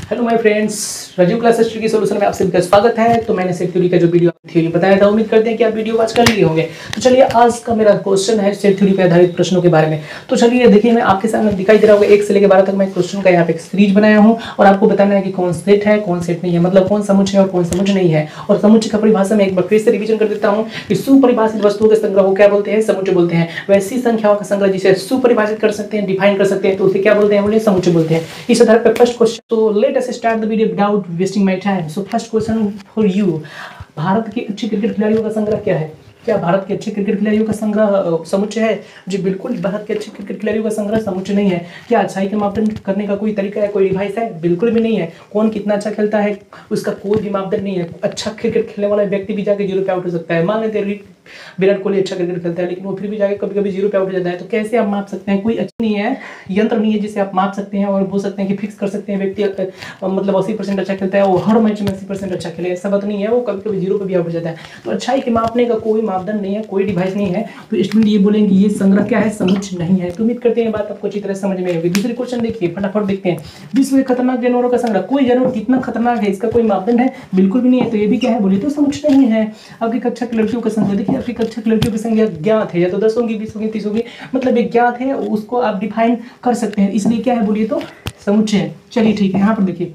Hello my friends, Rajiv classes की solution में आप सभी का स्वागत है। तो मैंने सेट थ्योरी का जो वीडियो थ्योरी बताया था, उम्मीद करते हैं कि आप वीडियो वॉच कर लिए होंगे। तो चलिए, आज का मेरा क्वेश्चन है सेट थ्योरी पे आधारित प्रश्नों के बारे में। तो चलिए देखिए, मैं आपके सामने दिखाई दे रहा होगा 1 से लेकर 12 तक मैं क्वेश्चन का यहाँ पे एक सीरीज बनाया हूँ और आपको बताना है कि कौन सेट है कौन सेट नहीं है, मतलब कौन समुच्चय है और कौन समुच्चय नहीं है। और समुच्चय का परिभाषा में एक बार फिर से रिवीजन कर देता हूँ कि सुपरिभाषित वस्तुओं के संग्रह को क्या बोलते हैं? समुच्चय बोलते हैं। वैसी संख्याओं का संग्रह जिसे सुपरिभाषित कर सकते हैं, डिफाइन कर सकते हैं, तो उसे क्या बोलते हैं? बोले समुच्चय बोलते हैं। इस आधार पर फर्स्ट क्वेश्चन, तो let us start the video without wasting my time. So first question for you, Bharat के अच्छे क्रिकेट खिलाड़ियों का संग्रह क्या है? क्या भारत के अच्छे क्रिकेट खिलाड़ियों का संग्रह समुच्चय है? जी बिल्कुल, भारत के अच्छे क्रिकेट खिलाड़ियों का संग्रह समुच्चय नहीं है। क्या अच्छाई के मापदंड करने का कोई तरीका है, कोई डिवाइस है? बिल्कुल भी नहीं है। कौन कितना अच्छा खेलता है उसका कोई भी मापदंड नहीं है। अच्छा क्रिकेट खेलने वाला व्यक्ति भी जाके 0 पे आउट हो सकता है। मान लेते हैं विराट कोहली अच्छा क्रिकेट खेलता है, लेकिन वो फिर भी जाके कभी कभी 0 पे आउट हो जाता है। तो कैसे आप माप सकते हैं? कोई अच्छा नहीं है, यंत्र नहीं है जिसे आप माप सकते हैं और बोल सकते हैं कि फिक्स कर सकते हैं व्यक्ति मतलब 80% अच्छा खेलता है, वो हर मैच में 80% अच्छा खेले, ऐसा बात नहीं है। वो कभी कभी 0 पे भी आउट हो जाता है। तो अच्छाई के मापने का कोई मापदंड नहीं है, कोई डिवाइस नहीं है। तो स्टूडेंट ये बोलेंगे ये संग्रह क्या है? समुच्चय नहीं है। तो उम्मीद करते हैं बात आपको अच्छी तरह समझ में आएगी। दूसरे क्वेश्चन देखिए, फटाफट देखते हैं। विश्व के खतरनाक जानवरों का संग्रह, कोई जानवर कितना खतरनाक है इसका कोई मापदंड है? बिल्कुल भी नहीं है। तो ये भी क्या है बोलिए तो समुच्चय नहीं है। आपकी कक्षा की लड़कियों का संग्रह देखिए, आपकी कक्षा की लड़कियों की संख्या ज्ञात है, या तो 10 होगी, 20 होगी, 30 होगी, मतलब एक ज्ञात है, उसको आप डिफाइन कर सकते हैं, इसलिए क्या है बोलिए तो समुच्चय है। चलिए ठीक है, यहाँ पर देखिए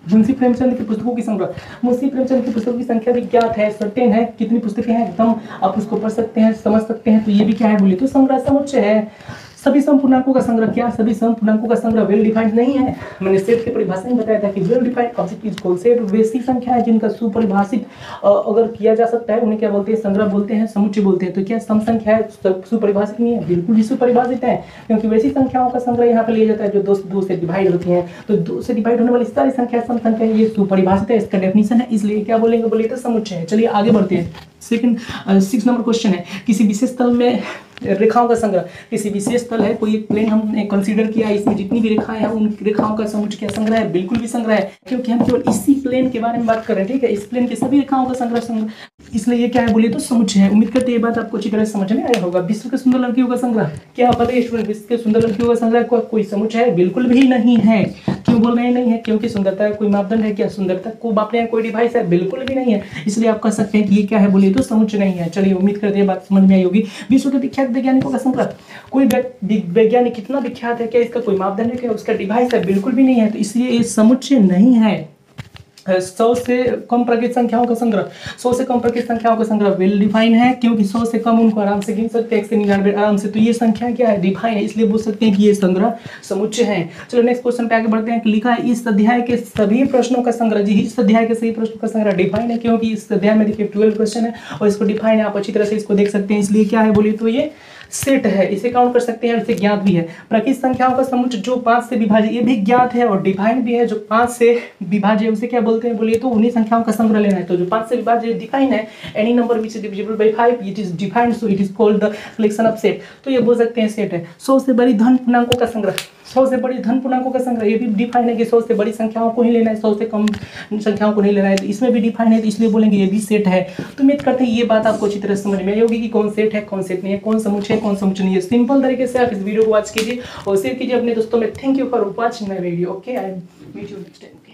मुंशी प्रेमचंद की पुस्तकों की संग्रह, मुंशी प्रेमचंद की पुस्तकों की संख्या भी ज्ञात है, सर्टेन है, कितनी पुस्तकें हैं एकदम आप उसको पढ़ सकते हैं, समझ सकते हैं। तो ये भी क्या है बोलिए तो संग्रह समुच्चय है। सभी समपूर्णांकों का संग्रह, क्या सभी समपूर्णांकों का संग्रह वेल डिफाइंड नहीं है? मैंने सेट की परिभाषा में बताया था कि well defined object is called set. वैसी संख्या है जिनका सुपरिभाषित अगर किया जा सकता है उन्हें क्या बोलते हैं? संग्रह बोलते हैं, समुच्चय बोलते हैं। तो क्या सम संख्या है सुपरिभाषित नहीं है? बिल्कुल ही सुपरिभाषित है, क्योंकि वैसी संख्याओं का संग्रह यहाँ पे लिया जाता है जो दो से डिवाइड होती हैं। तो 2 से डिवाइड होने वाली सारी संख्या सम संख्या ये सुपरिभाषित है, इसका डेफिनेशन है, इसलिए क्या बोलेंगे बोलिए तो समुच्चय है। चलिए आगे बढ़ते हैं। सेकंड 6 नंबर क्वेश्चन है, किसी विशेष तल में रेखाओं का संग्रह। किसी विशेष तल है, कोई एक प्लेन हमने कंसीडर किया, इसमें जितनी भी रेखाएं हैं उन रेखाओं का समुच्चय क्या संग्रह है? बिल्कुल भी संग्रह है, क्योंकि हम केवल इसी प्लेन के बारे में बात कर रहे हैं। ठीक है, इस प्लेन के सभी रेखाओं का संग्रह, इसलिए ये क्या है बोलिए तो समुच्चय है। उम्मीद करते हैं ये बात आपको अच्छी तरह समझ में आया होगा। विश्व के सुंदर लड़कियों का संग्रह, क्या पता है स्टूडेंट विश्व के सुंदर लड़कियों का संग्रह कोई समुच्चय है? बिल्कुल भी नहीं है। क्यों बोल रहे हैं नहीं है? क्योंकि सुंदरता का कोई मापदंड है क्या? सुंदरता को मापने का कोई डिवाइस है? बिल्कुल भी नहीं है। इसलिए आप कह सकते हैं कि ये क्या है बोलिए तो समुच्चय नहीं है। चलिए उम्मीद करते हैं बात समझ में आई होगी। विश्व के विख्यात वैज्ञानिकों का संग्रह, कोई वैज्ञानिक कितना विख्यात है, क्या इसका कोई मापदंड है, क्या उसका डिवाइस है? बिल्कुल भी नहीं है। तो इसलिए ये समुच्चय नहीं है। 100 से कम प्राकृतिक संख्याओं का संग्रह, 100 से कम प्राकृतिक संख्याओं का संग्रह वेल डिफाइन है, क्योंकि 100 से कम उनको आराम से गिन सकते हैं, 199 आराम से। तो ये संख्या क्या है? डिफाइन है, इसलिए बोल सकते हैं कि ये संग्रह समुच्चय है। चलो नेक्स्ट क्वेश्चन पे आगे बढ़ते हैं। लिखा है इस अध्याय के सभी प्रश्नों का संग्रह, जी इस अध्याय के सभी प्रश्नों का संग्रह डिफाइन है, क्योंकि इस अध्याय में देखिए 12 क्वेश्चन है और इसको डिफाइन है, आप अच्छी तरह से इसको देख सकते हैं। इसलिए क्या है बोलिए तो ये सेट है, इसे काउंट कर सकते हैं, इसे ज्ञात भी है। प्राकृतिक संख्याओं का समुच्चय जो 5 से विभाज्य, ये भी ज्ञात है और डिफाइन भी है। जो 5 से विभाज्य उसे क्या बोलते हैं बोलिए तो उन्हीं संख्याओं का संग्रह लेना है। तो जो 5 से विभाज्य डिफाइन है, any number which is divisible by 5 it is defined, so it is called the collection of set. तो ये बोल सकते हैं सेट है। 100 से बड़ी धन पूर्णांकों का संग्रह, 100 से बड़ी धन पूर्णांकों का संग्रह, ये भी डिफाइन है कि 100 से बड़ी संख्याओं को ही लेना है, 100 से कम संख्याओं को नहीं लेना है। तो इसमें भी डिफाइन है, तो इसलिए बोलेंगे ये भी सेट है। तो उम्मीद करते हैं ये बात आपको अच्छी तरह समझ में आई होगी कि कौन सेट है कौन सेट नहीं है, कौन समुच्चय है कौन समुच्चय नहीं है। सिंपल तरीके से आप इस वीडियो को वॉच कीजिए और शेयर कीजिए अपने दोस्तों में। Thank you for watching my video. Okay, I meet you next time.